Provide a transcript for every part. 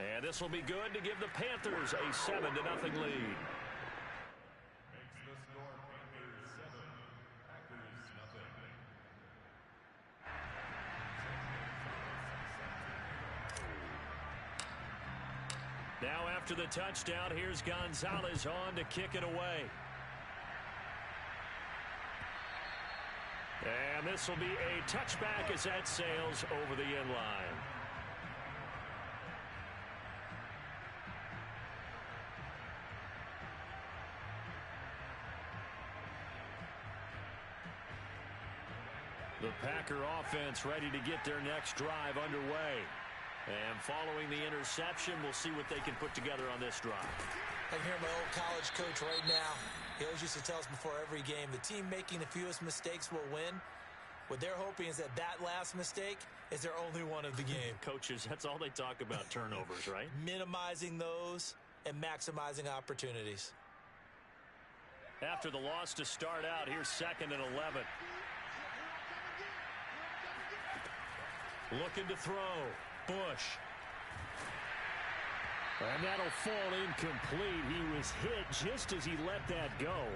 And this will be good to give the Panthers a 7-0 lead. Makes the score Panthers 7, Packers nothing. Now after the touchdown, here's Gonzalez on to kick it away. And this will be a touchback as that sails over the end line. The Packer offense ready to get their next drive underway. And following the interception, we'll see what they can put together on this drive. I can hear my old college coach right now. He always used to tell us before every game, the team making the fewest mistakes will win. What they're hoping is that that last mistake is their only one of the game. Coaches, that's all they talk about, turnovers, right? Minimizing those and maximizing opportunities. After the loss to start out, here's 2nd and 11. Looking to throw. Bush. And that'll fall incomplete. He was hit just as he let that go.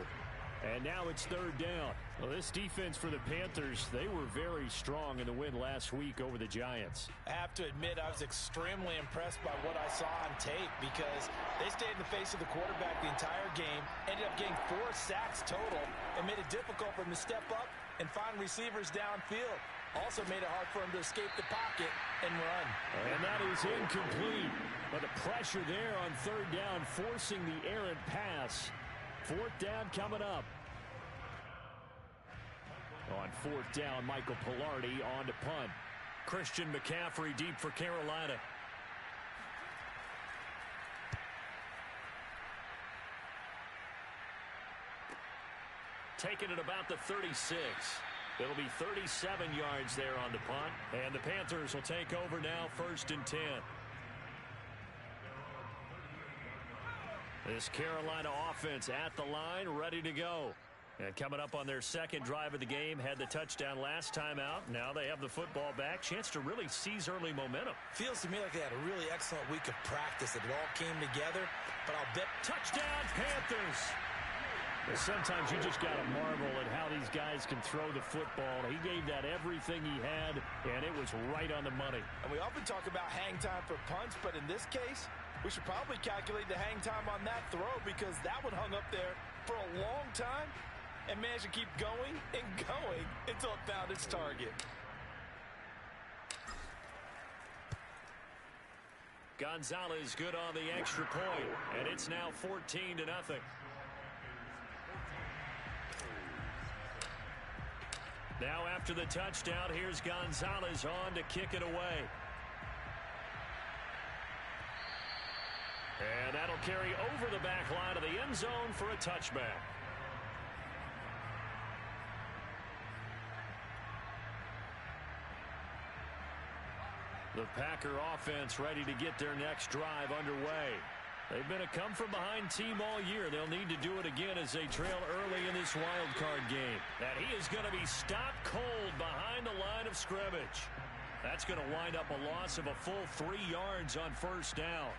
And now it's 3rd down. Well, this defense for the Panthers, they were very strong in the win last week over the Giants. I have to admit, I was extremely impressed by what I saw on tape because they stayed in the face of the quarterback the entire game, ended up getting 4 sacks total, and made it difficult for him to step up and find receivers downfield. Also made it hard for him to escape the pocket and run. And that is incomplete. But the pressure there on 3rd down, forcing the errant pass. 4th down coming up. On 4th down, Michael Pilardi on to punt. Christian McCaffrey deep for Carolina. Taking it about the 36. It'll be 37 yards there on the punt. And the Panthers will take over now, 1st and 10. This Carolina offense at the line, ready to go. And coming up on their 2nd drive of the game, had the touchdown last time out. Now they have the football back. Chance to really seize early momentum. Feels to me like they had a really excellent week of practice, that it all came together. But I'll bet touchdown Panthers. Sometimes you just got to marvel at how these guys can throw the football. He gave that everything he had, and it was right on the money. And we often talk about hang time for punts, but in this case, we should probably calculate the hang time on that throw because that one hung up there for a long time and managed to keep going and going until it found its target. Gonzalez good on the extra point, and it's now 14-0. Now after the touchdown, here's Gonzalez on to kick it away. And that'll carry over the back line of the end zone for a touchback. The Packer offense ready to get their next drive underway. They've been a come-from-behind team all year. They'll need to do it again as they trail early in this wild card game. And he is going to be stopped cold behind the line of scrimmage. That's going to wind up a loss of a full 3 yards on 1st down.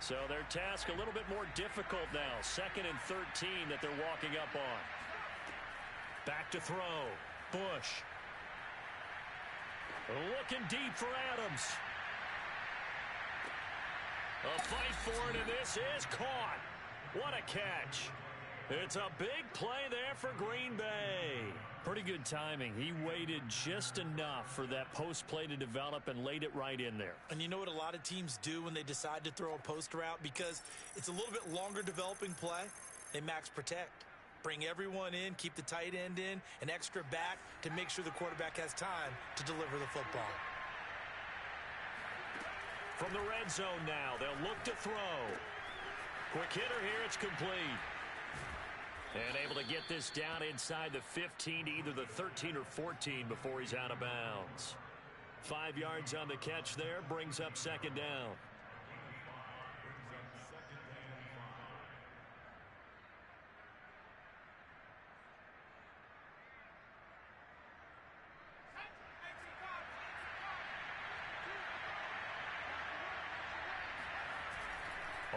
So their task a little bit more difficult now. 2nd and 13 that they're walking up on. Back to throw. Bush. Looking deep for Adams. A fight for it, and this is caught. What a catch. It's a big play there for Green Bay. Pretty good timing. He waited just enough for that post play to develop and laid it right in there. And you know what a lot of teams do when they decide to throw a post route? Because it's a little bit longer developing play, they max protect. Bring everyone in, keep the tight end in, an extra back to make sure the quarterback has time to deliver the football. From the red zone now, they'll look to throw. Quick hitter here, it's complete. And able to get this down inside the 15 to either the 13 or 14 before he's out of bounds. 5 yards on the catch there, brings up 2nd down.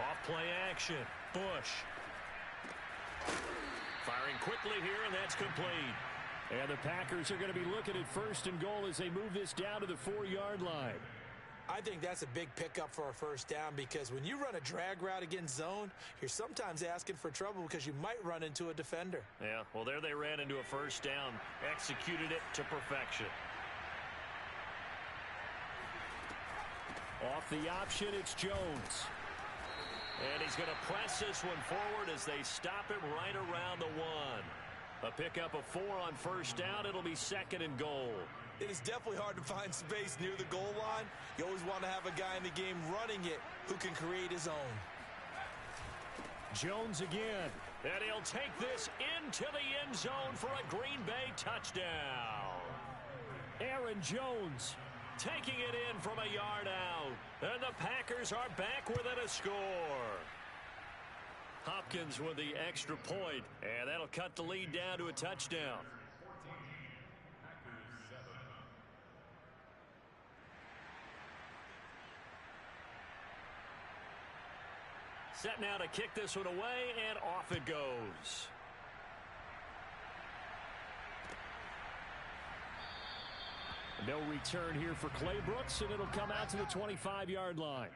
Off play action. Bush. Firing quickly here, and that's complete. And the Packers are going to be looking at 1st and goal as they move this down to the 4-yard line. I think that's a big pickup for a first down because when you run a drag route against zone, you're sometimes asking for trouble because you might run into a defender. Yeah, well, there they ran into a first down, executed it to perfection. Off the option, it's Jones. And he's going to press this one forward as they stop him right around the 1. A pickup of 4 on first down. It'll be 2nd and goal. It is definitely hard to find space near the goal line. You always want to have a guy in the game running it who can create his own. Jones again. And he'll take this into the end zone for a Green Bay touchdown. Aaron Jones taking it in from a yard out. And the Packers are back within a score. Hopkins with the extra point. And that'll cut the lead down to a touchdown. Set now to kick this one away, and off it goes. No return here for Clay Brooks, and it'll come out to the 25-yard line.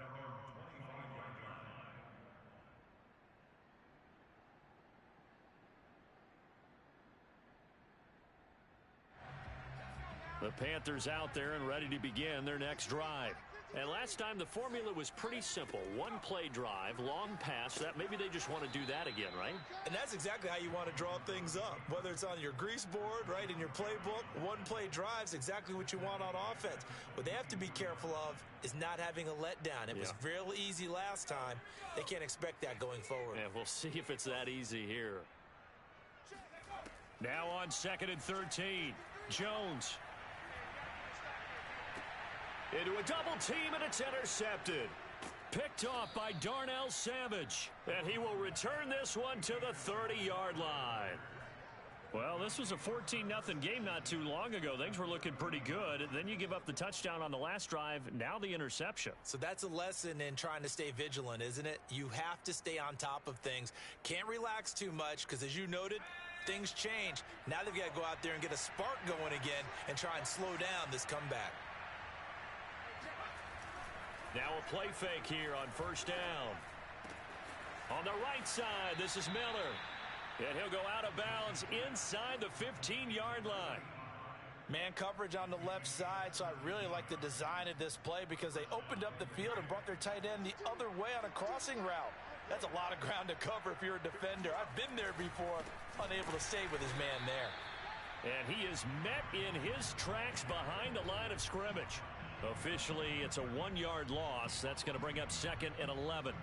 The Panthers out there and ready to begin their next drive. And last time the formula was pretty simple. One play drive, long pass. That maybe they just want to do that again, right? And that's exactly how you want to draw things up. Whether it's on your grease board, right, in your playbook, one play drive's exactly what you want on offense. What they have to be careful of is not having a letdown. It was real easy last time. They can't expect that going forward. Yeah, we'll see if it's that easy here. Now on 2nd and 13. Jones. Into a double team, and it's intercepted. Picked off by Darnell Savage. And he will return this one to the 30-yard line. Well, this was a 14-0 game not too long ago. Things were looking pretty good. Then you give up the touchdown on the last drive. Now the interception. So that's a lesson in trying to stay vigilant, isn't it? You have to stay on top of things. Can't relax too much because, as you noted, things change. Now they've got to go out there and get a spark going again and try and slow down this comeback. Now a play fake here on first down. On the right side, this is Miller. And he'll go out of bounds inside the 15-yard line. Man coverage on the left side, so I really like the design of this play because they opened up the field and brought their tight end the other way on a crossing route. That's a lot of ground to cover if you're a defender. I've been there before, unable to stay with his man there. And he is met in his tracks behind the line of scrimmage. Officially, it's a 1-yard loss. That's going to bring up 2nd and 11.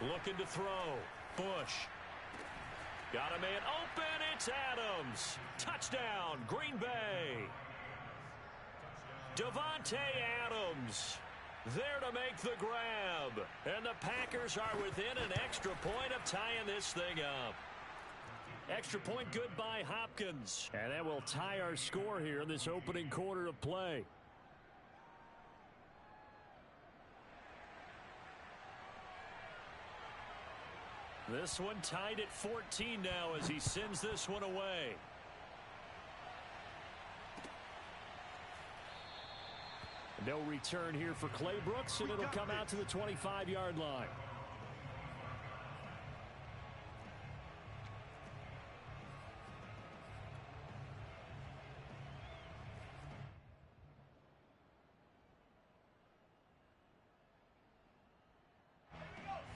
Looking to throw. Bush. Got a man open. It's Adams. Touchdown, Green Bay. Devontae Adams there to make the grab. And the Packers are within an extra point of tying this thing up. Extra point good by Hopkins. And that will tie our score here in this opening quarter of play. This one tied at 14 now as he sends this one away. No return here for Clay Brooks, and it'll come out to the 25-yard line.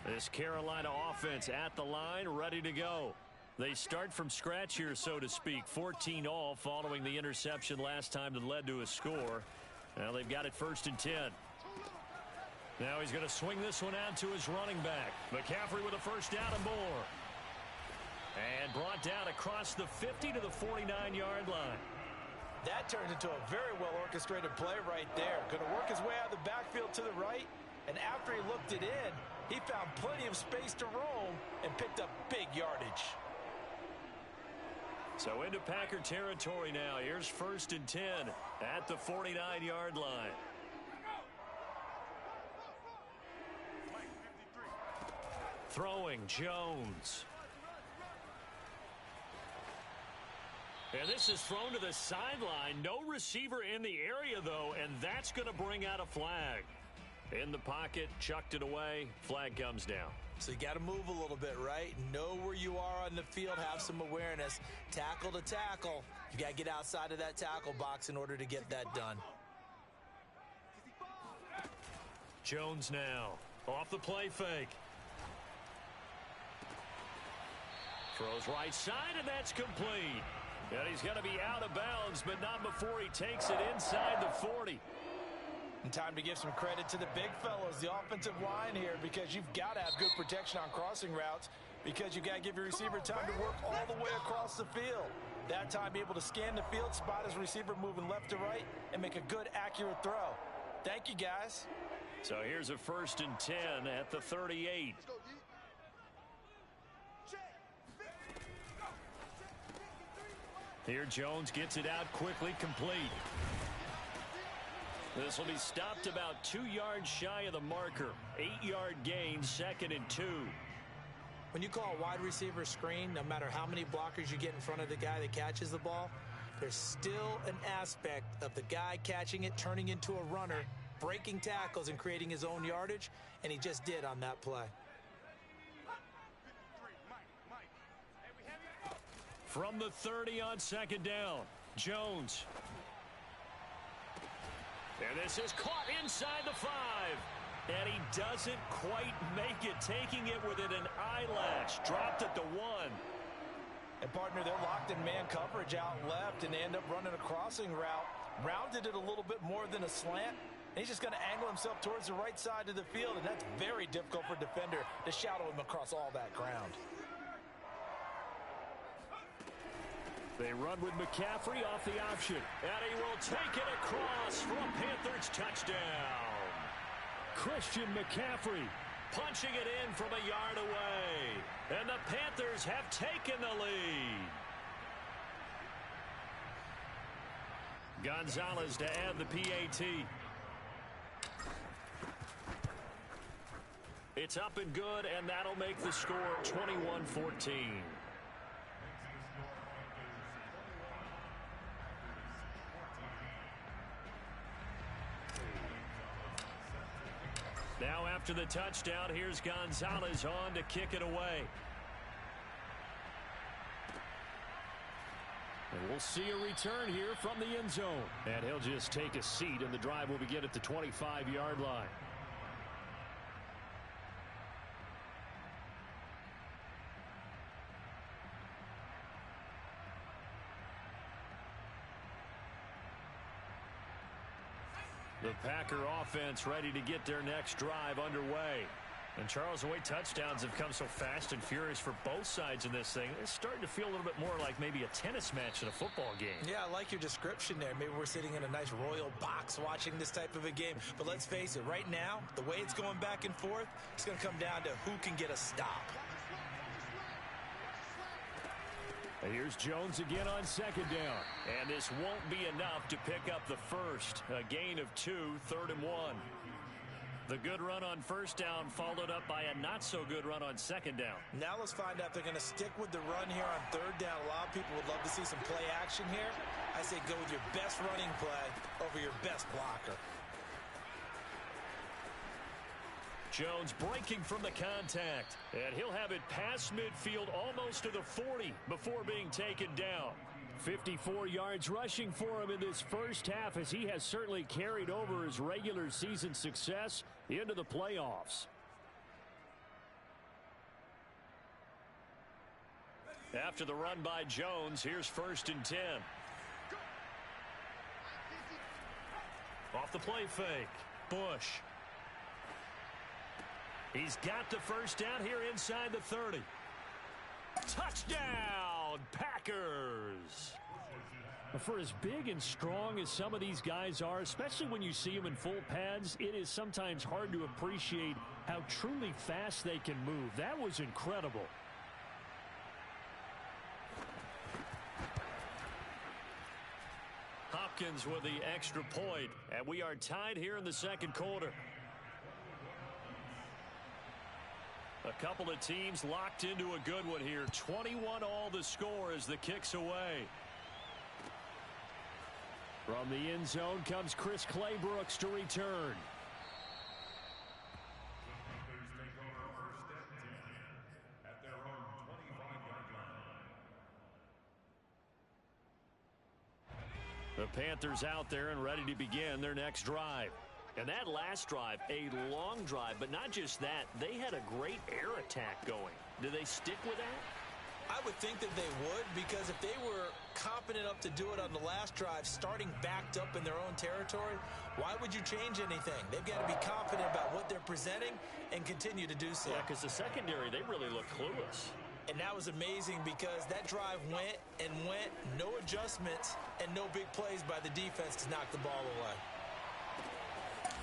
This Carolina offense at the line, ready to go. They start from scratch here, so to speak. 14-all following the interception last time that led to a score. Now they've got it 1st and 10. Now he's going to swing this one out to his running back. McCaffrey with a first down and more. And brought down across the 50 to the 49-yard line. That turns into a very well-orchestrated play right there. Going to work his way out of the backfield to the right. And after he looked it in, he found plenty of space to roam and picked up big yardage. So into Packer territory now. Here's 1st and 10 at the 49-yard line. Throwing Jones. And this is thrown to the sideline. No receiver in the area, though, and that's going to bring out a flag. In the pocket, chucked it away. Flag comes down. So you got to move a little bit, right? Know where you are on the field. Have some awareness. Tackle to tackle. You got to get outside of that tackle box in order to get that done. Jones now. Off the play fake. Throws right side, and that's complete. And he's going to be out of bounds, but not before he takes it inside the 40. And time to give some credit to the big fellows, the offensive line here, because you've got to have good protection on crossing routes, because you've got to give your receiver time to work all the way across the field. That time, be able to scan the field, spot his receiver moving left to right, and make a good, accurate throw. Thank you, guys. So here's a 1st and 10 at the 38. Here Jones gets it out quickly, complete. This will be stopped about 2 yards shy of the marker. 8-yard gain, 2nd and 2. When you call a wide receiver screen, no matter how many blockers you get in front of the guy that catches the ball, there's still an aspect of the guy catching it, turning into a runner, breaking tackles and creating his own yardage, and he just did on that play. From the 30 on 2nd down, Jones. And this is caught inside the 5. And he doesn't quite make it, taking it within an eyelash. Dropped at the 1. And, partner, they're locked in man coverage out left, and they end up running a crossing route. Rounded it a little bit more than a slant. And he's just going to angle himself towards the right side of the field, and that's very difficult for a defender to shadow him across all that ground. They run with McCaffrey off the option. And he will take it across for a Panthers touchdown. Christian McCaffrey punching it in from a yard away. And the Panthers have taken the lead. Gonzalez to add the PAT. It's up and good, and that'll make the score 21-14. Now after the touchdown, here's Gonzalez on to kick it away. And we'll see a return here from the end zone. And he'll just take a seat, and the drive will begin at the 25-yard line. The Packer offense ready to get their next drive underway. And Charles, the way touchdowns have come so fast and furious for both sides in this thing, it's starting to feel a little bit more like maybe a tennis match in a football game. Yeah, I like your description there. Maybe we're sitting in a nice royal box watching this type of a game. But let's face it, right now, the way it's going back and forth, it's going to come down to who can get a stop. And here's Jones again on 2nd down. And this won't be enough to pick up the first. A gain of 2, 3rd and 1. The good run on 1st down followed up by a not-so-good run on 2nd down. Now let's find out if they're going to stick with the run here on 3rd down. A lot of people would love to see some play action here. I say go with your best running play over your best blocker. Jones breaking from the contact. And he'll have it past midfield almost to the 40 before being taken down. 54 yards rushing for him in this first half, as he has certainly carried over his regular season success into the playoffs. After the run by Jones, here's 1st and 10. Off the play fake. Bush. He's got the first down here inside the 30. Touchdown, Packers! For as big and strong as some of these guys are, especially when you see them in full pads, it is sometimes hard to appreciate how truly fast they can move. That was incredible. Hopkins with the extra point, and we are tied here in the second quarter. A couple of teams locked into a good one here. 21-all the score as the kick's away. From the end zone comes Chris Claybrooks to return. The Panthers out there and ready to begin their next drive. And that last drive, a long drive, but not just that, they had a great air attack going. Do they stick with that? I would think that they would, because if they were confident enough to do it on the last drive, starting backed up in their own territory, why would you change anything? They've got to be confident about what they're presenting and continue to do so. Yeah, because the secondary, they really look clueless. And that was amazing because that drive went and went, no adjustments, and no big plays by the defense to knock the ball away.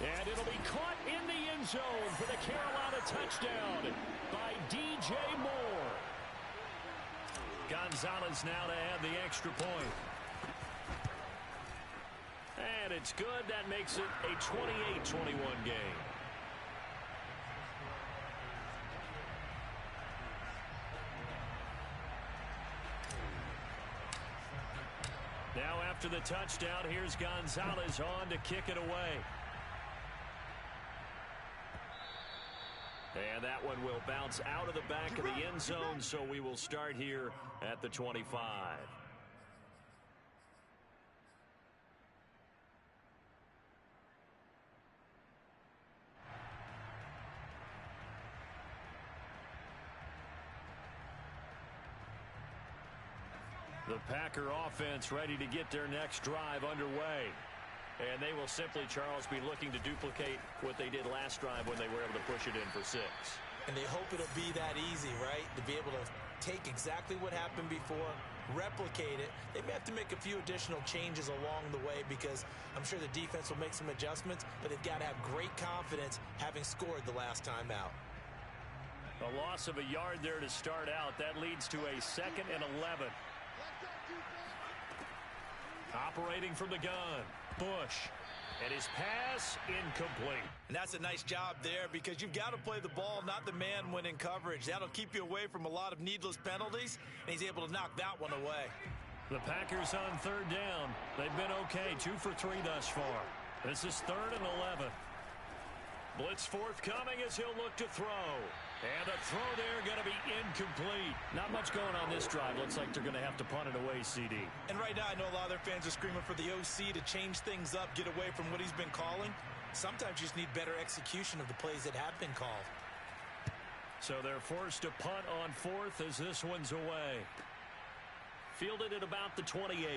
And it'll be caught in the end zone for the Carolina touchdown by DJ Moore. Gonzalez now to add the extra point. And it's good. That makes it a 28-21 game. Now after the touchdown, here's Gonzalez on to kick it away. And that one will bounce out of the back of the end zone, so we will start here at the 25. The Packer offense ready to get their next drive underway. And they will simply, Charles, be looking to duplicate what they did last drive when they were able to push it in for 6. And they hope it'll be that easy, right? To be able to take exactly what happened before, replicate it. They may have to make a few additional changes along the way because I'm sure the defense will make some adjustments, but they've got to have great confidence having scored the last time out. A loss of a yard there to start out. That leads to a 2nd and 11. Operating from the gun, Bush. And his pass incomplete. And that's a nice job there because you've got to play the ball, not the man when in coverage. That'll keep you away from a lot of needless penalties, and he's able to knock that one away. The Packers on 3rd down. They've been okay, 2 for 3 thus far. This is 3rd and 11. Blitz forthcoming as he'll look to throw. And the throw there going to be incomplete. Not much going on this drive. Looks like they're going to have to punt it away, CD. And right now I know a lot of their fans are screaming for the OC to change things up, get away from what he's been calling. Sometimes you just need better execution of the plays that have been called. So they're forced to punt on 4th as this one's away. Fielded at about the 28.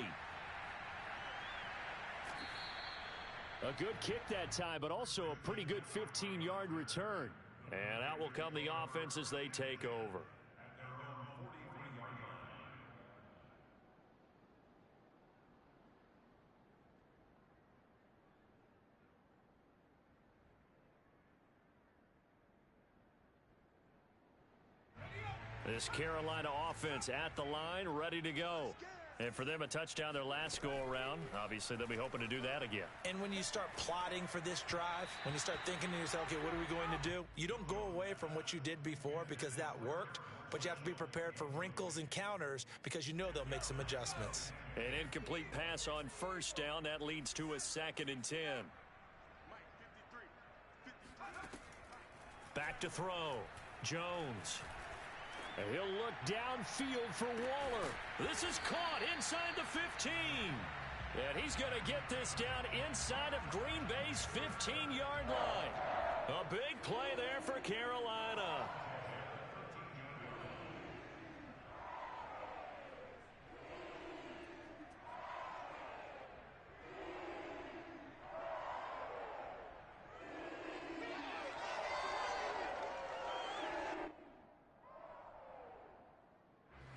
A good kick that time, but also a pretty good 15-yard return. And out will come the offense as they take over. This Carolina offense at the line, ready to go. And for them, a touchdown their last go-around. Obviously, they'll be hoping to do that again. And when you start plotting for this drive, when you start thinking to yourself, okay, what are we going to do? You don't go away from what you did before because that worked, but you have to be prepared for wrinkles and counters because you know they'll make some adjustments. An incomplete pass on 1st down. That leads to a 2nd and 10. Back to throw. Jones. And he'll look downfield for Waller. This is caught inside the 15. And he's going to get this down inside of Green Bay's 15-yard line. A big play there for Carolina.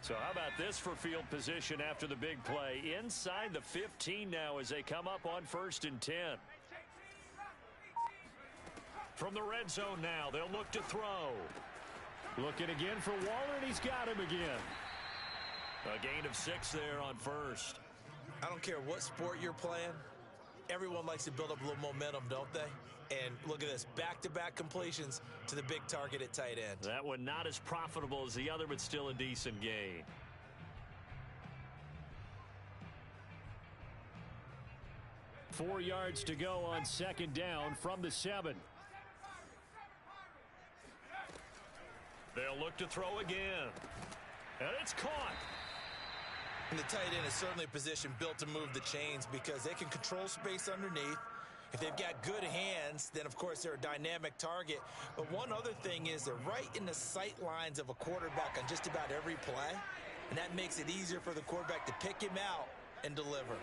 So how about this for field position after the big play? Inside the 15 now as they come up on 1st and 10. From the red zone now, they'll look to throw. Looking again for Waller, and he's got him again. A gain of 6 there on 1st. I don't care what sport you're playing. Everyone likes to build up a little momentum, don't they? And look at this, back-to-back completions to the big target at tight end. That one not as profitable as the other, but still a decent gain. Four yards to go on 2nd down from the 7. They'll look to throw again. And it's caught. And the tight end is certainly a position built to move the chains because they can control space underneath. If they've got good hands, then, of course, they're a dynamic target. But one other thing is they're right in the sight lines of a quarterback on just about every play, and that makes it easier for the quarterback to pick him out and deliver.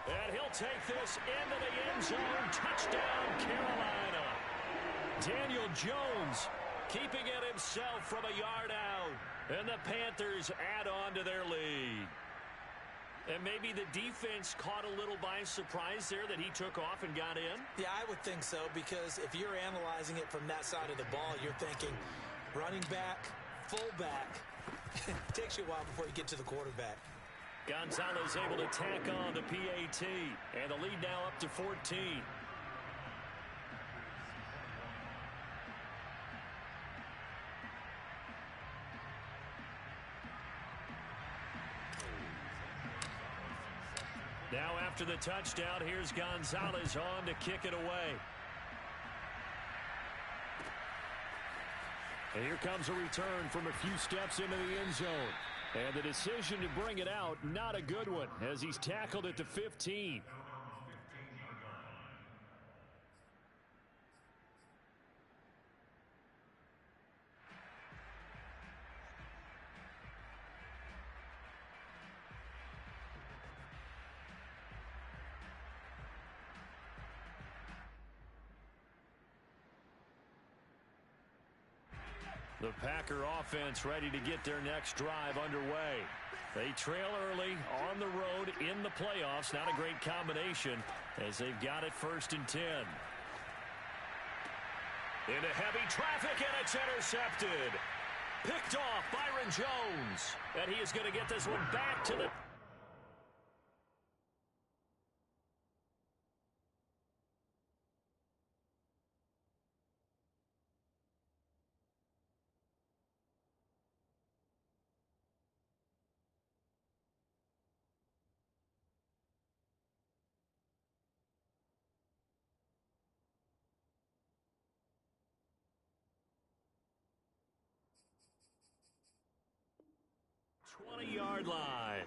And he'll take this into the end zone. Touchdown, Carolina. Daniel Jones keeping it himself from a yard out. And the Panthers add on to their lead. And maybe the defense caught a little by surprise there that he took off and got in? Yeah, I would think so, because if you're analyzing it from that side of the ball, you're thinking running back, fullback. It takes you a while before you get to the quarterback. Gonzalez able to tack on the PAT. And the lead now up to 14. Now after the touchdown, here's Gonzalez on to kick it away. And here comes a return from a few steps into the end zone. And the decision to bring it out, not a good one, as he's tackled at the 15. The Packer offense ready to get their next drive underway. They trail early on the road in the playoffs. Not a great combination as they've got it 1st and 10. Into heavy traffic, and it's intercepted. Picked off Byron Jones. And he is going to get this one back to the... Yard line.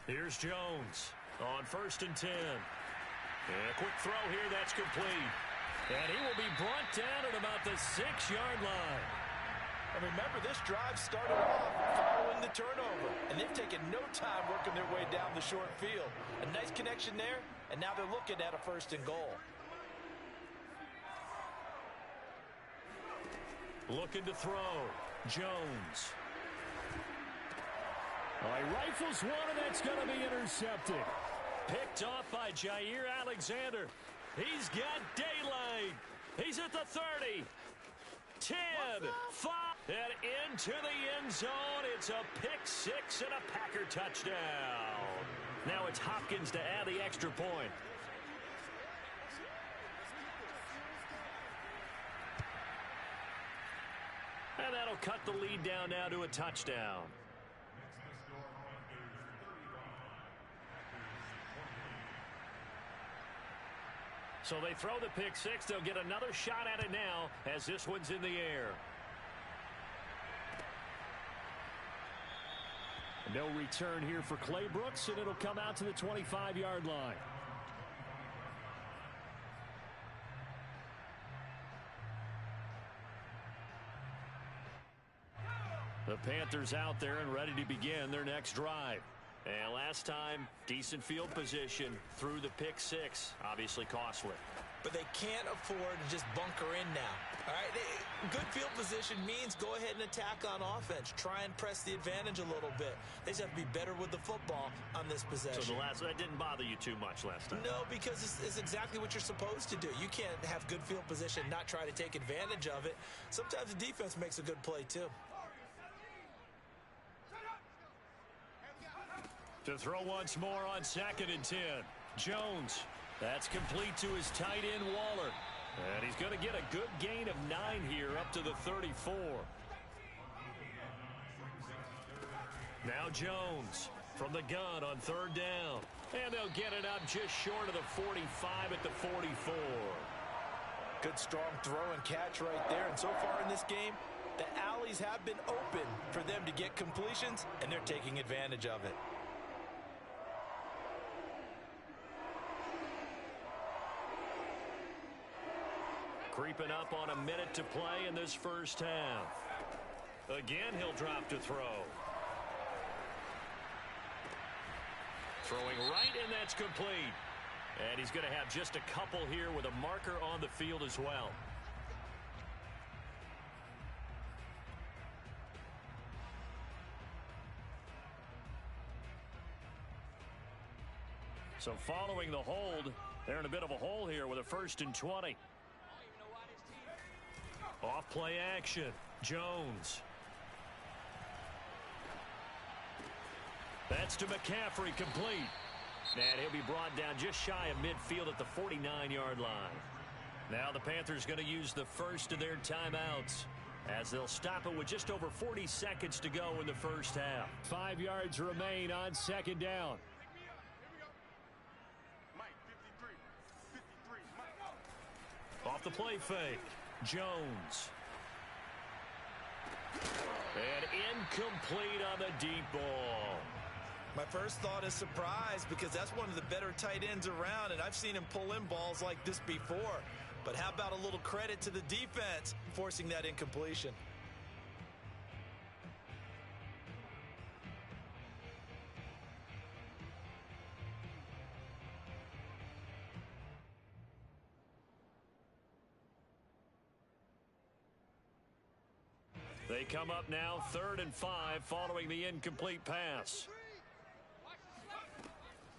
Here's Jones on 1st and 10. And a quick throw here, that's complete. And he will be brought down at about the 6-yard line. And remember, this drive started off following the turnover. And they've taken no time working their way down the short field. A nice connection there, and now they're looking at a 1st and goal. Looking to throw. Jones. He rifles one, and that's going to be intercepted. Picked off by Jair Alexander. He's got daylight. He's at the 30. 10, 5, and into the end zone. It's a pick 6 and a Packer touchdown. Now it's Hopkins to add the extra point. And that'll cut the lead down now to a touchdown. So they throw the pick 6. They'll get another shot at it now as this one's in the air. No return here for Clay Brooks, and it'll come out to the 25-yard line. The Panthers out there and ready to begin their next drive. And last time, decent field position through the pick six. Obviously costly. But they can't afford to just bunker in now. All right, good field position means go ahead and attack on offense. Try and press the advantage a little bit. They just have to be better with the football on this possession. So that didn't bother you too much last time? No, because it's exactly what you're supposed to do. You can't have good field position, not try to take advantage of it. Sometimes the defense makes a good play too. To throw once more on 2nd and 10. Jones. That's complete to his tight end, Waller. And he's going to get a good gain of 9 here up to the 34. Now Jones from the gun on 3rd down. And they'll get it up just short of the 45 at the 44. Good strong throw and catch right there. And so far in this game, the alleys have been open for them to get completions, and they're taking advantage of it. Creeping up on a minute to play in this first half. Again, he'll drop to throw. Throwing right, and that's complete. And he's going to have just a couple here with a marker on the field as well. So following the hold, they're in a bit of a hole here with a 1st and 20. Off play action. Jones. That's to McCaffrey, complete. And he'll be brought down just shy of midfield at the 49-yard line. Now the Panthers going to use the first of their timeouts as they'll stop it with just over 40 seconds to go in the first half. 5 yards remain on 2nd down. Off the play fake. Jones. And incomplete on the deep ball. My first thought is surprise because that's one of the better tight ends around, and I've seen him pull in balls like this before. But how about a little credit to the defense forcing that incompletion? They come up now 3rd and 5 following the incomplete pass.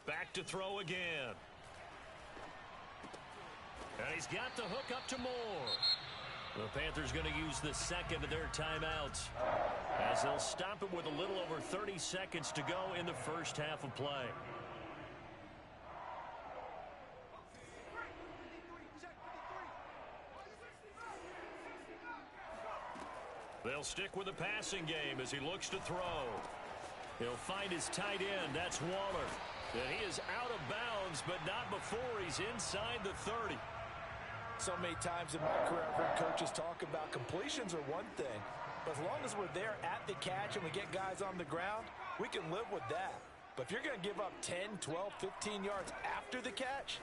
Back to throw again. And he's got the hook up to Moore. The Panthers going to use the second of their timeouts as they'll stop it with a little over 30 seconds to go in the first half of play. They'll stick with the passing game as he looks to throw. He'll find his tight end. That's Waller. And he is out of bounds, but not before he's inside the 30. So many times in my career, I've heard coaches talk about completions are one thing. But as long as we're there at the catch and we get guys on the ground, we can live with that. But if you're going to give up 10, 12, 15 yards after the catch,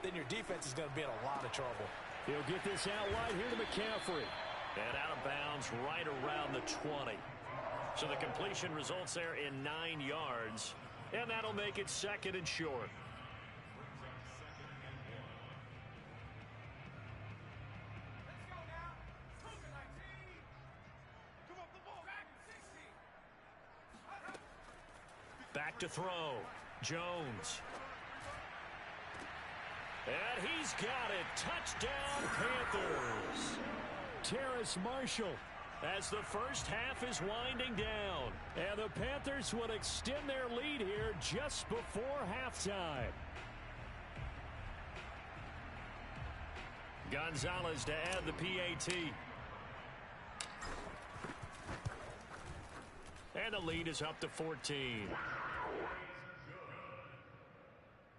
then your defense is going to be in a lot of trouble. He'll get this out wide here to McCaffrey. And out of bounds right around the 20. So the completion results there in 9 yards. And that'll make it 2nd and short. Back to throw. Jones. And he's got it. Touchdown, Panthers. Terrace Marshall as the first half is winding down. And the Panthers will extend their lead here just before halftime. Gonzalez to add the PAT. And the lead is up to 14.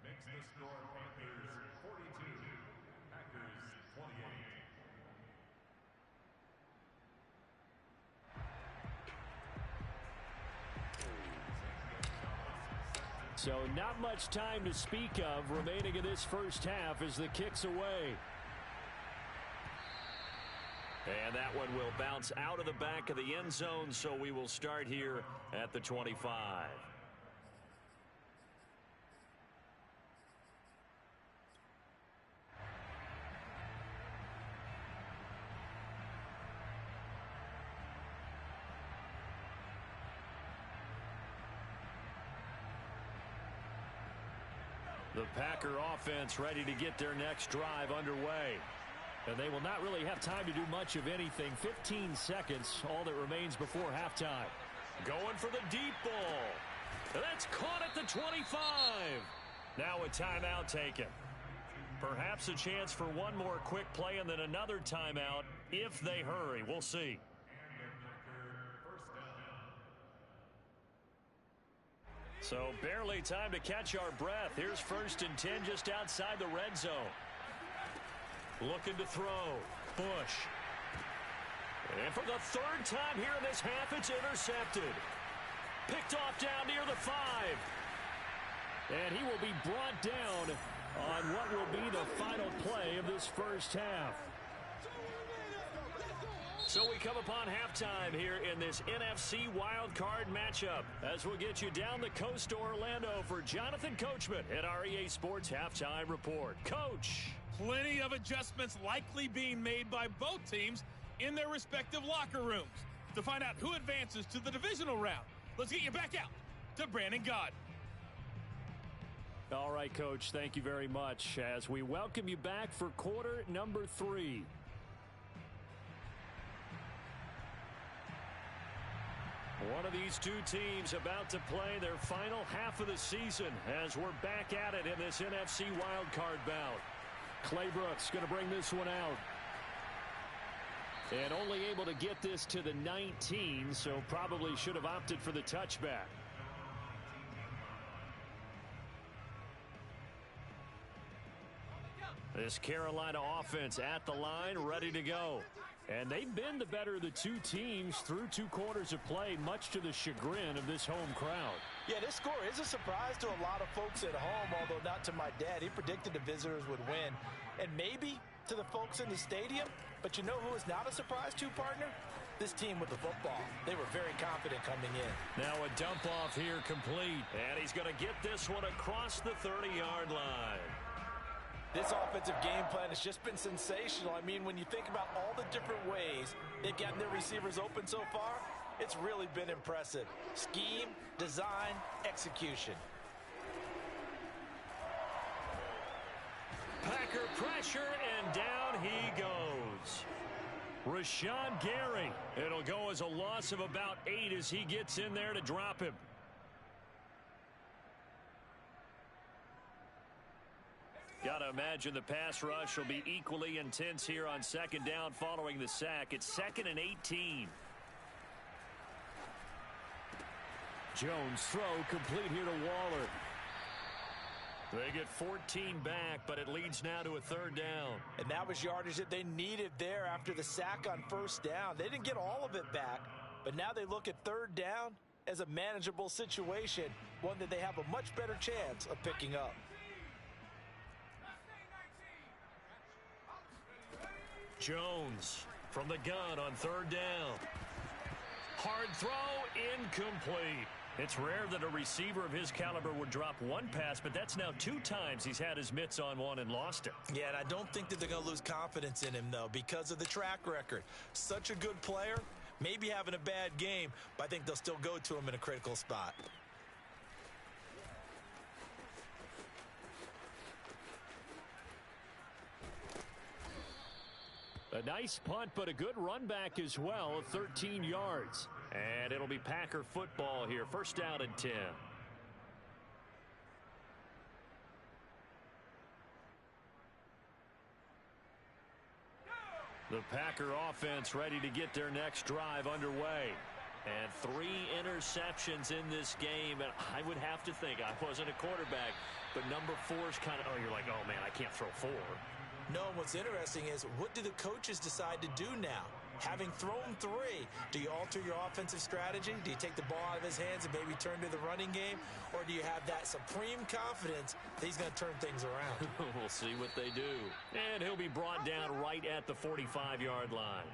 Makes the score Panthers 42, Packers 28. So not much time to speak of remaining in this first half as the kick's away. And that one will bounce out of the back of the end zone, so we will start here at the 25. The Packer offense ready to get their next drive underway. And they will not really have time to do much of anything. 15 seconds, all that remains before halftime. Going for the deep ball. And that's caught at the 25. Now a timeout taken. Perhaps a chance for one more quick play and then another timeout if they hurry. We'll see. So barely time to catch our breath. Here's 1st and 10 just outside the red zone. Looking to throw. Bush. And for the 3rd time here in this half, it's intercepted. Picked off down near the 5. And he will be brought down on what will be the final play of this first half. So we come upon halftime here in this NFC Wildcard matchup as we'll get you down the coast to Orlando for Jonathan Coachman at our EA Sports Halftime Report. Coach. Plenty of adjustments likely being made by both teams in their respective locker rooms. To find out who advances to the divisional round, let's get you back out to Brandon Gaudin. All right, Coach, thank you very much as we welcome you back for quarter number 3. One of these two teams about to play their final half of the season as we're back at it in this NFC wildcard bout. Clay Brooks going to bring this one out. And only able to get this to the 19, so probably should have opted for the touchback. This Carolina offense at the line, ready to go. And they've been the better of the two teams through 2 quarters of play, much to the chagrin of this home crowd. Yeah, this score is a surprise to a lot of folks at home, although not to my dad. He predicted the visitors would win. And maybe to the folks in the stadium. But you know who is not a surprise to, partner? This team with the football. They were very confident coming in. Now a dump off here complete. And he's going to get this one across the 30-yard line. This offensive game plan has just been sensational. I mean, when you think about all the different ways they've gotten their receivers open so far, it's really been impressive. Scheme, design, execution. Packer pressure, and down he goes. Rashawn Gary. It'll go as a loss of about 8 as he gets in there to drop him. Got to imagine the pass rush will be equally intense here on 2nd down following the sack. It's 2nd and 18. Jones throw complete here to Waller. They get 14 back, but it leads now to a 3rd down. And that was yardage that they needed there after the sack on 1st down. They didn't get all of it back, but now they look at 3rd down as a manageable situation, one that they have a much better chance of picking up. Jones from the gun on 3rd down. Hard throw, incomplete. It's rare that a receiver of his caliber would drop one pass, but that's now 2 times he's had his mitts on one and lost it. Yeah, and I don't think that they're going to lose confidence in him, though, because of the track record. Such a good player, maybe having a bad game, but I think they'll still go to him in a critical spot. A nice punt, but a good run back as well of 13 yards. And it'll be Packer football here. 1st down and 10. The Packer offense ready to get their next drive underway. And 3 interceptions in this game. And I would have to think, I wasn't a quarterback, but number 4 is kind of, oh, you're like, oh, man, I can't throw 4. No, what's interesting is what do the coaches decide to do now? Having thrown 3, do you alter your offensive strategy? Do you take the ball out of his hands and maybe turn to the running game? Or do you have that supreme confidence that he's going to turn things around? We'll see what they do. And he'll be brought down right at the 45-yard line.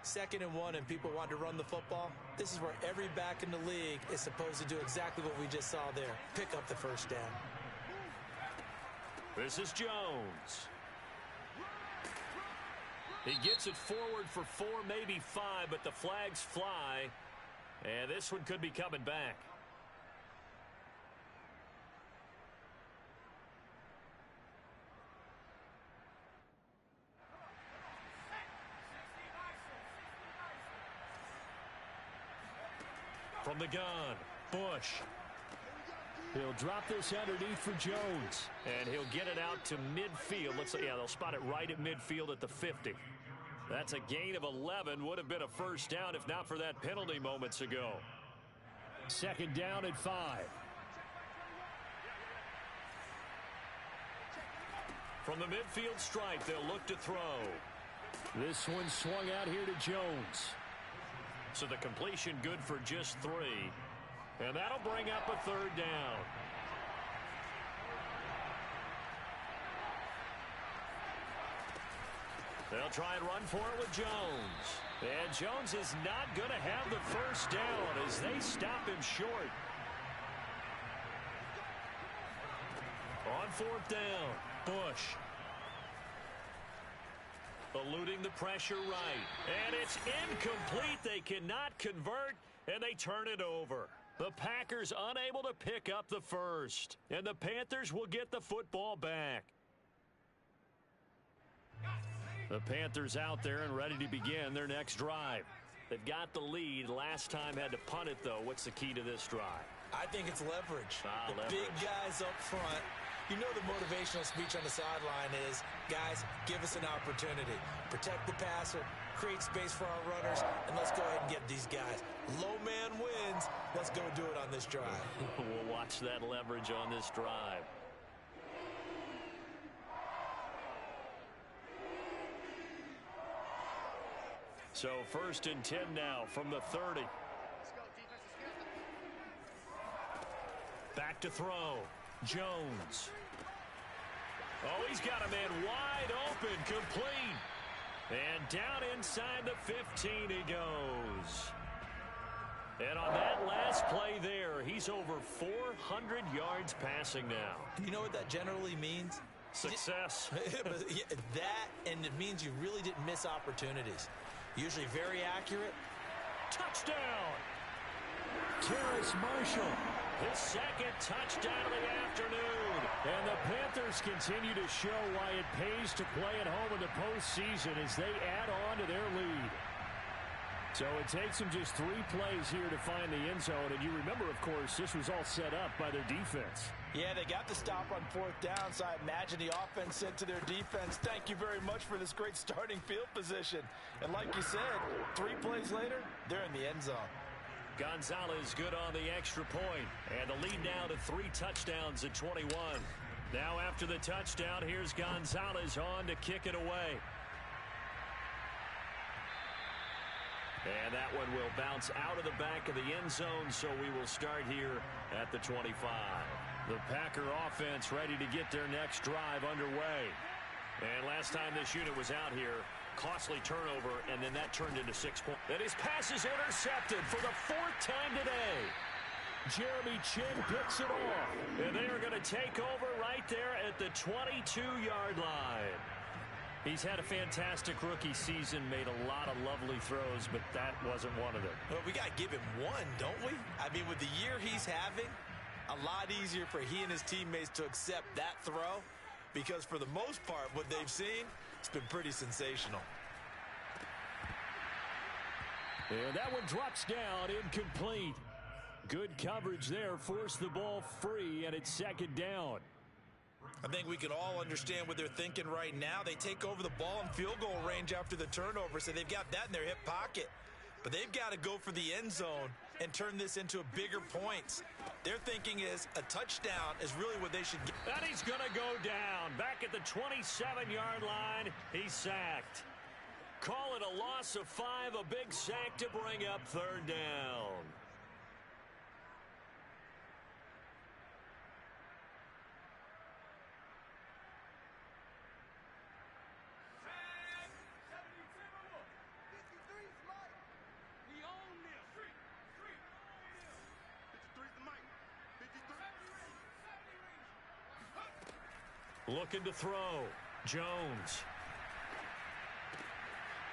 2nd and 1 and people want to run the football. This is where every back in the league is supposed to do exactly what we just saw there. Pick up the first down. This is Jones. He gets it forward for 4, maybe 5, but the flags fly. And this one could be coming back. From the gun, Bush. He'll drop this underneath for Jones. And he'll get it out to midfield. They'll spot it right at midfield at the 50. That's a gain of 11. Would have been a first down if not for that penalty moments ago. 2nd down at 5. From the midfield stripe, they'll look to throw. This one swung out here to Jones. So the completion good for just 3. And that'll bring up a 3rd down. They'll try and run for it with Jones. And Jones is not going to have the first down as they stop him short. On 4th down, Bush. Eluding the pressure right. And it's incomplete. They cannot convert, and they turn it over. The Packers unable to pick up the first. And the Panthers will get the football back. The Panthers out there and ready to begin their next drive. They've got the lead. Last time had to punt it, though. What's the key to this drive? I think it's leverage. Leverage. Big guys up front. You know the motivational speech on the sideline is, guys, give us an opportunity. Protect the passer, create space for our runners, and let's go ahead and get these guys. Low man wins. Let's go do it on this drive. We'll watch that leverage on this drive. So 1st and 10 now from the 30. Back to throw. Jones. Oh, he's got a man wide open, complete. And down inside the 15 he goes. And on that last play there, he's over 400 yards passing now. You know what that generally means? Success. That, and it means you really didn't miss opportunities. Usually very accurate. Touchdown. Terrace Marshall. His 2nd touchdown of the afternoon. And the Panthers continue to show why it pays to play at home in the postseason as they add on to their lead. So it takes them just 3 plays here to find the end zone. And you remember, of course, this was all set up by their defense. Yeah, they got the stop on 4th down, so I imagine the offense said to their defense, thank you very much for this great starting field position. And like you said, 3 plays later, they're in the end zone. Gonzalez good on the extra point. And the lead now to 3 touchdowns at 21. Now after the touchdown, here's Gonzalez on to kick it away. And that one will bounce out of the back of the end zone, so we will start here at the 25. The Packer offense ready to get their next drive underway. And last time this unit was out here, costly turnover, and then that turned into 6 points. And his pass is intercepted for the 4th time today. Jeremy Chin picks it off. And they are going to take over right there at the 22-yard line. He's had a fantastic rookie season, made a lot of lovely throws, but that wasn't one of them. Well, we got to give him one, don't we? I mean, with the year he's having, a lot easier for he and his teammates to accept that throw, because for the most part, what they've seen, it's been pretty sensational. And that one drops down, incomplete. Good coverage there, forced the ball free, and it's 2nd down. I think we can all understand what they're thinking right now. They take over the ball in field goal range after the turnover, so they've got that in their hip pocket. But they've got to go for the end zone and turn this into a bigger points. Their thinking is a touchdown is really what they should get. And he's going to go down. Back at the 27-yard line, he's sacked. Call it a loss of 5, a big sack to bring up third down. Looking to throw. Jones.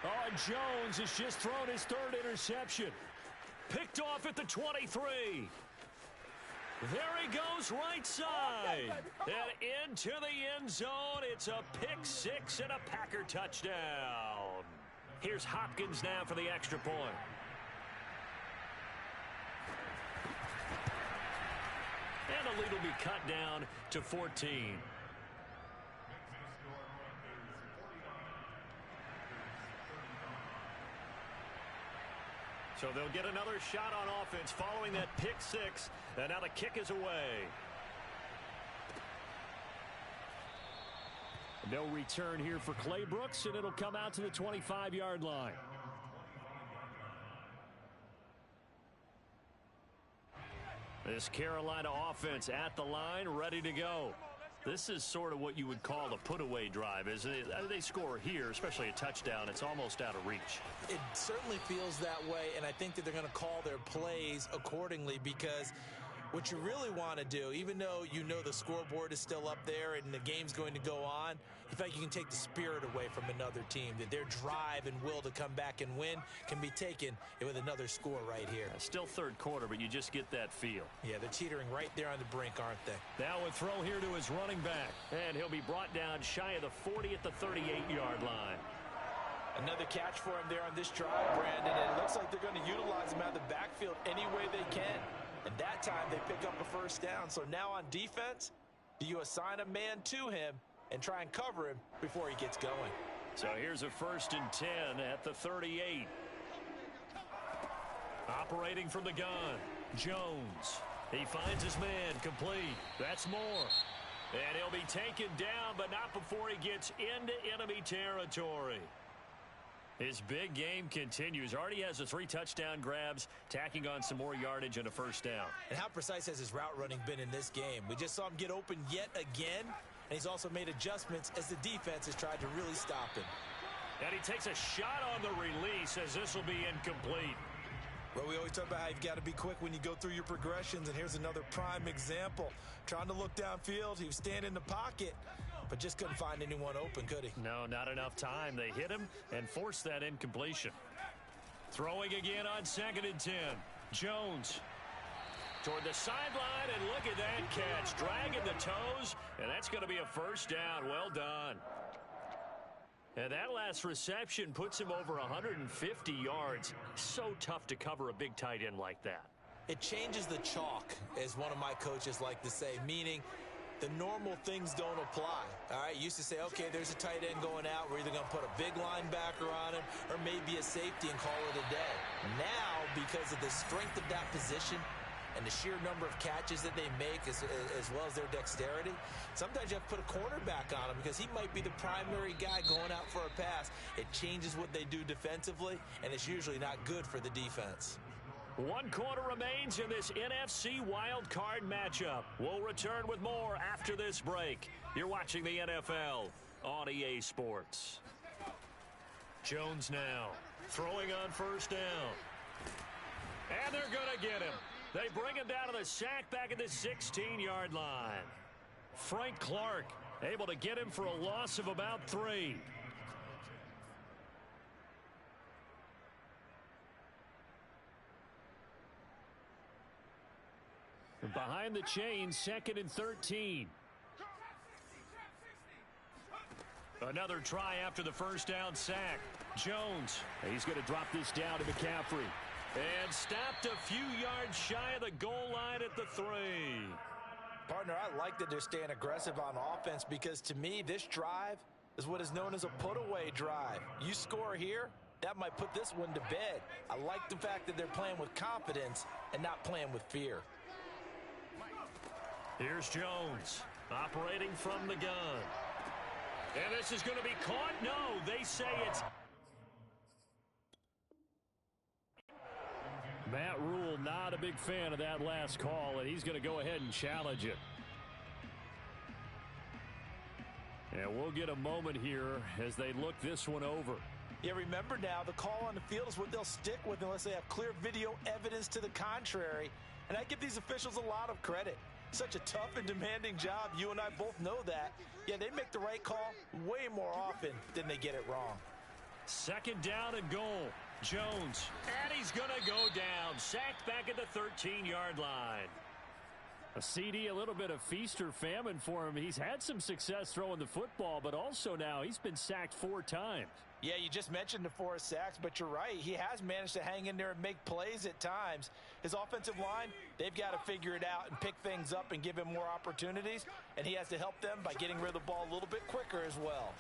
Oh, and Jones has just thrown his third interception. Picked off at the 23. There he goes right side. And into the end zone. It's a pick 6 and a Packer touchdown. Here's Hopkins now for the extra point. And the lead will be cut down to 14. So they'll get another shot on offense following that pick 6. And now the kick is away. No return here for Clay Brooks, and it'll come out to the 25-yard line. This Carolina offense at the line, ready to go. This is sort of what you would call a put-away drive. As they score here, especially a touchdown, it's almost out of reach. It certainly feels that way, and I think that they're going to call their plays accordingly, because what you really want to do, even though you know the scoreboard is still up there and the game's going to go on, in fact, you can take the spirit away from another team, that their drive and will to come back and win can be taken with another score right here. Still third quarter, but you just get that feel. Yeah, they're teetering right there on the brink, aren't they? Now a throw here to his running back, and he'll be brought down shy of the 40 at the 38-yard line. Another catch for him there on this drive, Brandon, and it looks like they're going to utilize him out of the backfield any way they can. And that time they pick up a first down. So now on defense, do you assign a man to him and try and cover him before he gets going? So here's a 1st and 10 at the 38. Operating from the gun, Jones. He finds his man, complete. That's more. And he'll be taken down, but not before he gets into enemy territory. His big game continues. Already has the 3 touchdown grabs, tacking on some more yardage and a first down. And how precise has his route running been in this game? We just saw him get open yet again, and he's also made adjustments as the defense has tried to really stop him. And he takes a shot on the release, as this will be incomplete. Well, we always talk about how you've got to be quick when you go through your progressions, and here's another prime example. Trying to look downfield, he was standing in the pocket, but just couldn't find anyone open, could he? No, not enough time. They hit him and forced that incompletion. Throwing again on 2nd and 10. Jones toward the sideline, and look at that catch. Dragging the toes, and that's going to be a first down. Well done. And that last reception puts him over 150 yards. So tough to cover a big tight end like that. It changes the chalk, as one of my coaches like to say, meaning the normal things don't apply. All right, used to say, okay, there's a tight end going out. We're either going to put a big linebacker on him or maybe a safety and call it a day. Now, because of the strength of that position and the sheer number of catches that they make as well as their dexterity, sometimes you have to put a cornerback on him because he might be the primary guy going out for a pass. It changes what they do defensively, and it's usually not good for the defense. 1 quarter remains in this NFC Wildcard matchup. We'll return with more after this break. You're watching the NFL on EA Sports. Jones now throwing on first down. And they're going to get him. They bring him down to the sack back at the 16-yard line. Frank Clark able to get him for a loss of about 3. Behind the chains, 2nd and 13. Another try after the first down sack. Jones, he's going to drop this down to McCaffrey. And stopped a few yards shy of the goal line at the 3. Partner, I like that they're staying aggressive on offense because to me, this drive is what is known as a put-away drive. You score here, that might put this one to bed. I like the fact that they're playing with confidence and not playing with fear. Here's Jones operating from the gun. And this is going to be caught. No, they say it's Matt Rule not a big fan of that last call, and he's going to go ahead and challenge it. And we'll get a moment here as they look this one over. Yeah, remember now, the call on the field is what they'll stick with unless they have clear video evidence to the contrary. And I give these officials a lot of credit. Such a tough and demanding job. You and I both know that. Yeah, they make the right call way more often than they get it wrong. Second down and goal. Jones, and he's going to go down. Sacked back at the 13-yard line. A CD, a little bit of feast or famine for him. He's had some success throwing the football, but also now he's been sacked 4 times. Yeah, you just mentioned the 4 sacks, but you're right. He has managed to hang in there and make plays at times. His offensive line, they've got to figure it out and pick things up and give him more opportunities, and he has to help them by getting rid of the ball a little bit quicker as well.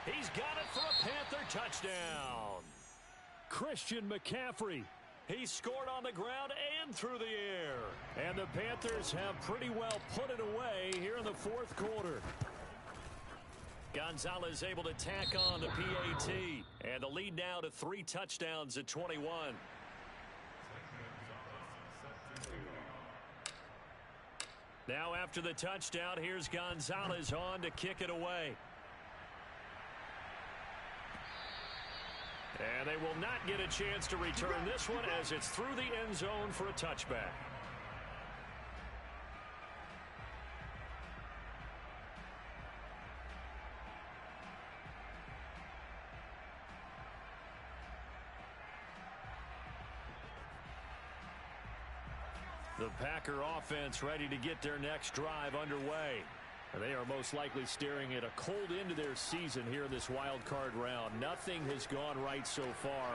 He's got it for a Panther touchdown. Christian McCaffrey. He scored on the ground and through the air. And the Panthers have pretty well put it away here in the fourth quarter. Gonzalez able to tack on the PAT. And the lead now to 3 touchdowns at 21. Now after the touchdown, here's Gonzalez on to kick it away. And they will not get a chance to return this one as it's through the end zone for a touchback. The Packer offense ready to get their next drive underway. They are most likely staring at a cold end to their season here in this wild card round. Nothing has gone right so far,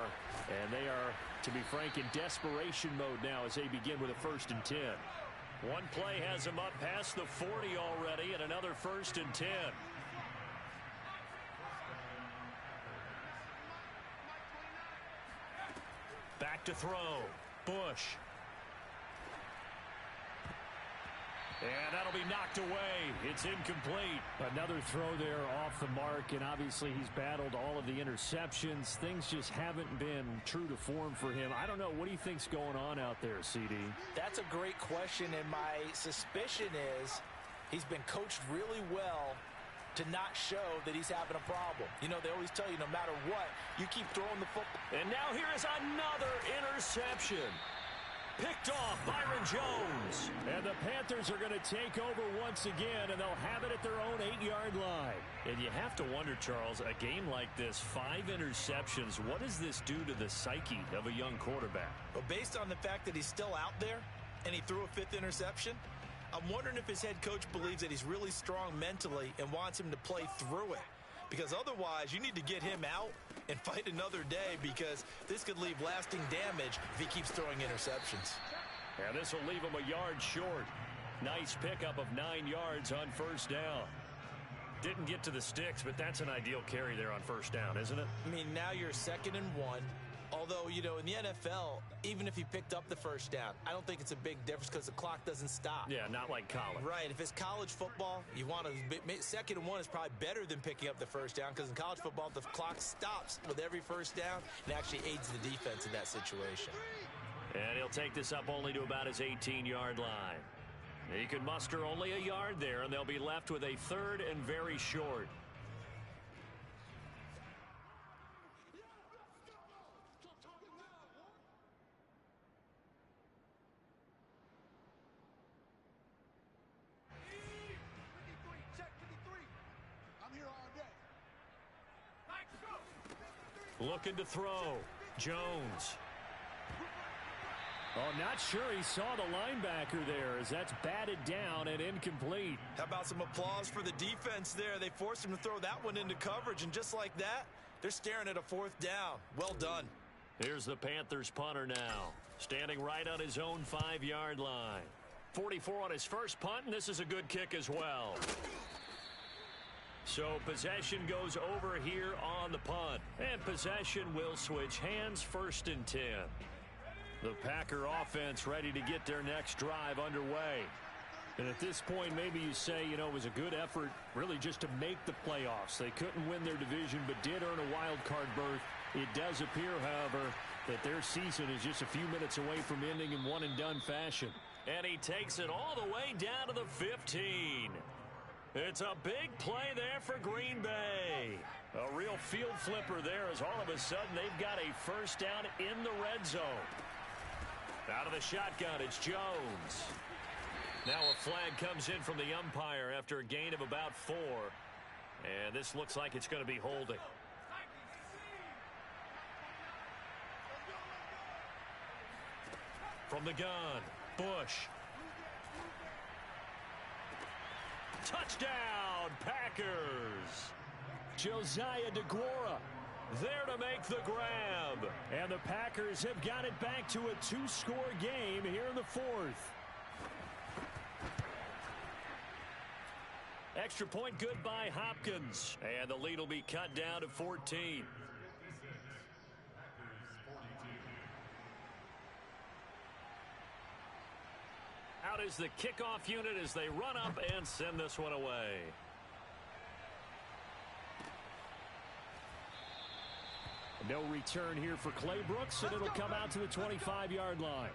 and they are, to be frank, in desperation mode now as they begin with a 1st and 10. One play has them up past the 40 already, and another 1st and 10. Back to throw. Bush. And that'll be knocked away. It's incomplete. Another throw there off the mark, and obviously he's battled all of the interceptions. Things just haven't been true to form for him. I don't know. What do you think's going on out there, CD? That's a great question, and my suspicion is he's been coached really well to not show that he's having a problem. You know, they always tell you no matter what, you keep throwing the football. And now here is another interception. Picked off Byron Jones. And the Panthers are going to take over once again, and they'll have it at their own 8-yard line. And you have to wonder, Charles, a game like this, 5 interceptions, what does this do to the psyche of a young quarterback? Well, based on the fact that he's still out there and he threw a 5th interception, I'm wondering if his head coach believes that he's really strong mentally and wants him to play through it. Because otherwise, you need to get him out and fight another day, because this could leave lasting damage if he keeps throwing interceptions. And this will leave him a yard short. Nice pickup of 9 yards on 1st down. Didn't get to the sticks, but that's an ideal carry there on 1st down, isn't it? I mean, now you're 2nd and 1. Although, you know, in the NFL, even if he picked up the 1st down, I don't think it's a big difference because the clock doesn't stop. Yeah, not like college. Right. If it's college football, you want to 2nd and 1 is probably better than picking up the 1st down, because in college football, the clock stops with every 1st down and actually aids the defense in that situation. And he'll take this up only to about his 18-yard line. He can muster only a yard there, and they'll be left with a 3rd and very short. Looking to throw. Jones. Oh, not sure he saw the linebacker there, as that's batted down and incomplete. How about some applause for the defense there? They forced him to throw that one into coverage, and just like that, they're staring at a 4th down. Well done. Here's the Panthers punter now, standing right on his own 5-yard line. 44 on his first punt, and this is a good kick as well. So possession goes over here on the punt. And possession will switch hands, 1st and 10. The Packer offense ready to get their next drive underway. And at this point, maybe you say, you know, it was a good effort really just to make the playoffs. They couldn't win their division, but did earn a wild card berth. It does appear, however, that their season is just a few minutes away from ending in one-and-done fashion. And he takes it all the way down to the 15. It's a big play there for Green Bay. A real field flipper there as all of a sudden they've got a first down in the red zone. Out of the shotgun, it's Jones. Now a flag comes in from the umpire after a gain of about 4. And this looks like it's going to be holding. From the gun, Bush. Touchdown, Packers. Josiah DeGuara there to make the grab. And the Packers have got it back to a 2-score game here in the 4th. Extra point good by Hopkins. And the lead will be cut down to 14. Out is the kickoff unit as they run up and send this one away. No return here for Clay Brooks, and it'll come out to the 25-yard line.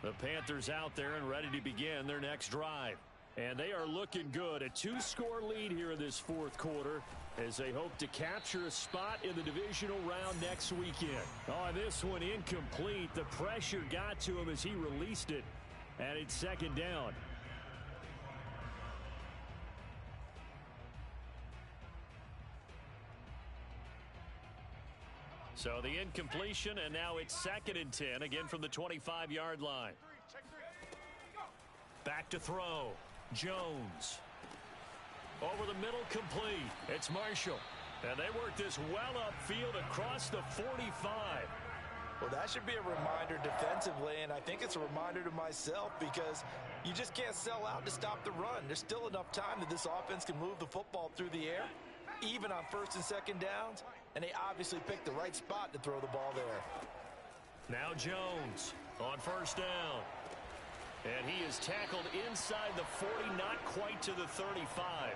The Panthers out there and ready to begin their next drive. And they are looking good. A 2-score lead here in this 4th quarter as they hope to capture a spot in the divisional round next weekend. Oh, this one incomplete. The pressure got to him as he released it. And it's 2nd down. So the incompletion, and now it's 2nd and 10, again from the 25-yard line. Back to throw. Jones. Over the middle, complete. It's Marshall. And they work this well upfield across the 45. Well, that should be a reminder defensively, and I think it's a reminder to myself because you just can't sell out to stop the run. There's still enough time that this offense can move the football through the air, even on 1st and 2nd downs, and they obviously picked the right spot to throw the ball there. Now Jones on 1st down. And he is tackled inside the 40, not quite to the 35.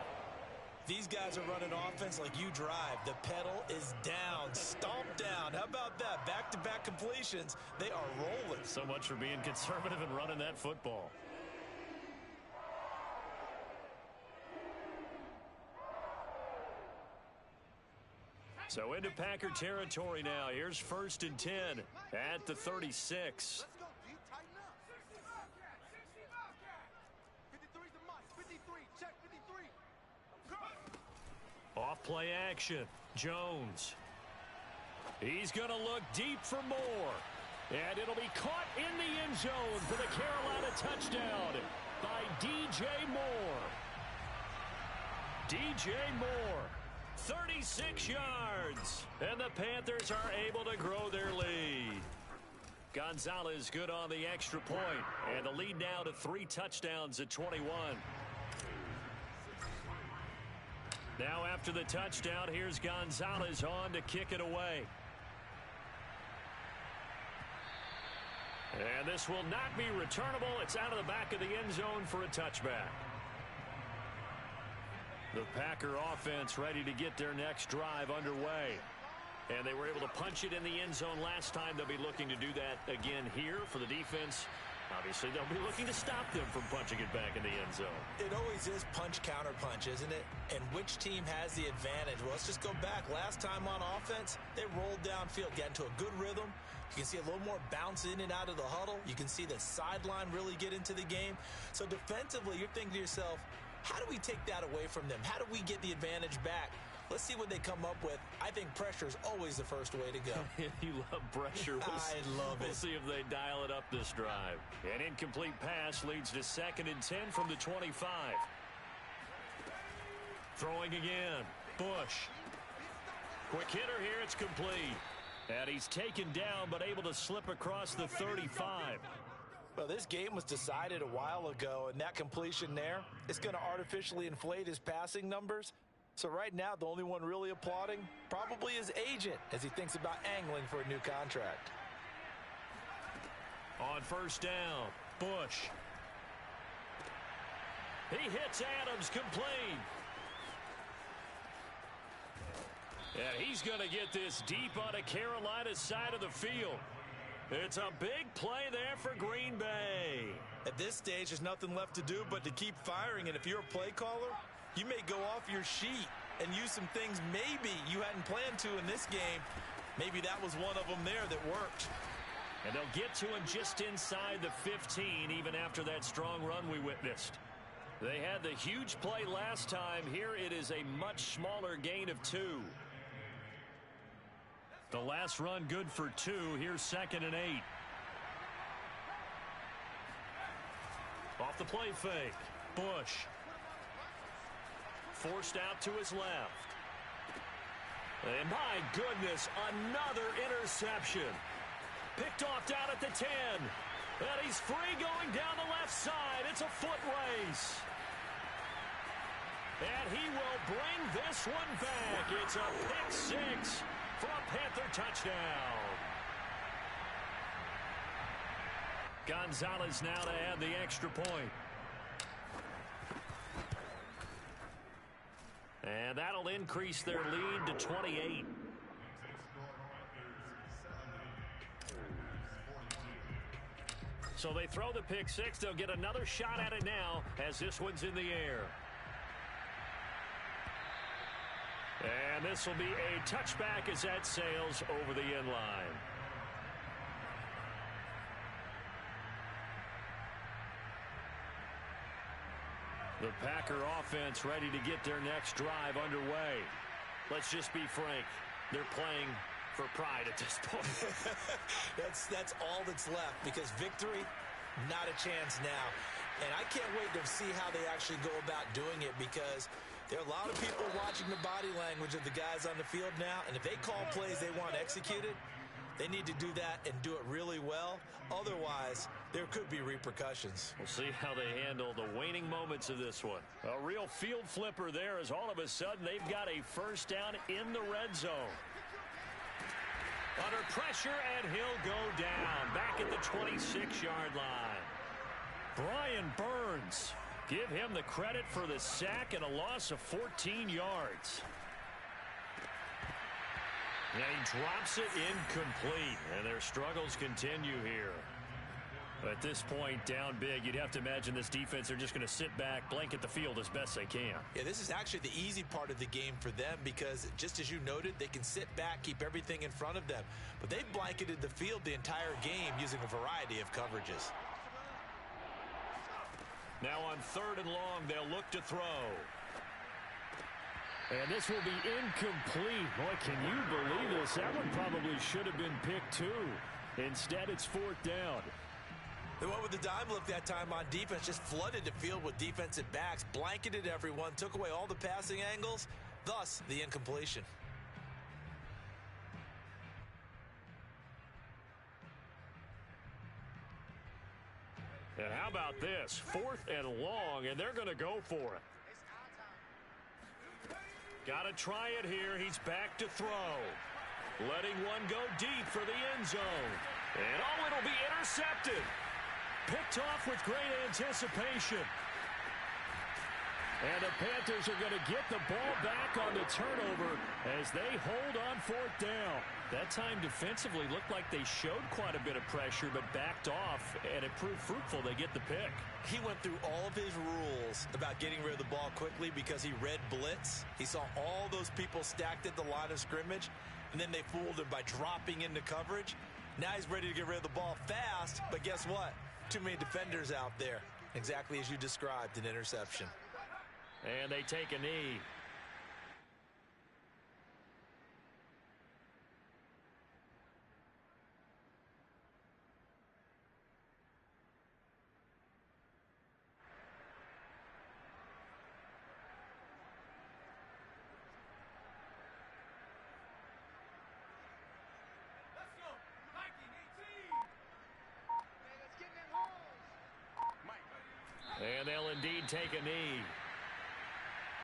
These guys are running offense like you drive. The pedal is down, stomped down. How about that? Back-to-back completions. They are rolling. So much for being conservative and running that football. So into Packer territory now. Here's 1st and 10 at the 36. Off play action. Jones. He's going to look deep for more. And it'll be caught in the end zone for the Carolina touchdown by DJ Moore. DJ Moore. 36 yards. And the Panthers are able to grow their lead. Gonzalez good on the extra point. And the lead now to 3 touchdowns at 21. Now after the touchdown, here's Gonzalez on to kick it away. And this will not be returnable. It's out of the back of the end zone for a touchback. The Packer offense ready to get their next drive underway. And they were able to punch it in the end zone last time. They'll be looking to do that again here for the defense. Obviously, they'll be looking to stop them from punching it back in the end zone. It always is punch-counter-punch, isn't it? And which team has the advantage? Well, let's just go back. Last time on offense, they rolled downfield, got into a good rhythm. You can see a little more bounce in and out of the huddle. You can see the sideline really get into the game. So defensively, you're thinking to yourself, how do we take that away from them? How do we get the advantage back? Let's see what they come up with. I think pressure is always the first way to go. You love pressure. I love it. We'll see if they dial it up this drive. An incomplete pass leads to 2nd and 10 from the 25. Throwing again. Bush. Quick hitter here. It's complete. And he's taken down but able to slip across the 35. Well, this game was decided a while ago, and that completion there is going to artificially inflate his passing numbers. So right now, the only one really applauding probably his agent as he thinks about angling for a new contract. On first down, Bush. He hits Adams complete. And he's going to get this deep on the Carolina side of the field. It's a big play there for Green Bay. At this stage, there's nothing left to do but to keep firing. And if you're a play caller, you may go off your sheet and use some things maybe you hadn't planned to in this game. Maybe that was one of them there that worked. And they'll get to him just inside the 15, even after that strong run we witnessed. They had the huge play last time. Here it is a much smaller gain of 2. The last run good for 2. Here's 2nd and 8. Off the play fake. Bush. Forced out to his left. And my goodness, another interception. Picked off down at the 10. And he's free going down the left side. It's a foot race. And he will bring this one back. It's a pick 6 for a Panther touchdown. Gonzalez now to add the extra point. And that'll increase their lead to 28. So they throw the pick 6. They'll get another shot at it now as this one's in the air. And this will be a touchback as that sails over the end line. The Packer offense ready to get their next drive underway. Let's just be frank. They're playing for pride at this point. That's all that's left, because victory, not a chance now. And I can't wait to see how they actually go about doing it, because there are a lot of people watching the body language of the guys on the field now, and if they call plays they want executed, they need to do that and do it really well. Otherwise, there could be repercussions. We'll see how they handle the waning moments of this one. A real field flipper there, as all of a sudden they've got a first down in the red zone. Under pressure, and he'll go down back at the 26-yard line. Brian Burns, give him the credit for the sack and a loss of 14 yards. And he drops it incomplete, and their struggles continue here. At this point, down big, you'd have to imagine this defense are just going to sit back, blanket the field as best they can. Yeah, this is actually the easy part of the game for them, because just as you noted, they can sit back, keep everything in front of them. But they've blanketed the field the entire game using a variety of coverages. Now on 3rd and long, they'll look to throw. And this will be incomplete. Boy, can you believe this? That one probably should have been picked too. Instead, it's 4th down. They went with the dime look that time on defense, just flooded the field with defensive backs, blanketed everyone, took away all the passing angles, thus the incompletion. And how about this? 4th and long, and they're going to go for it. Got to try it here. He's back to throw. Letting one go deep for the end zone. And oh, it'll be intercepted. Picked off with great anticipation. And the Panthers are going to get the ball back on the turnover as they hold on 4th down. That time defensively looked like they showed quite a bit of pressure but backed off, and it proved fruitful. They get the pick. He went through all of his rules about getting rid of the ball quickly because he read blitz. He saw all those people stacked at the line of scrimmage, and then they fooled him by dropping into coverage. Now he's ready to get rid of the ball fast, but guess what? Too many defenders out there. Exactly as you described, an interception. And they take a knee. And they'll indeed take a knee.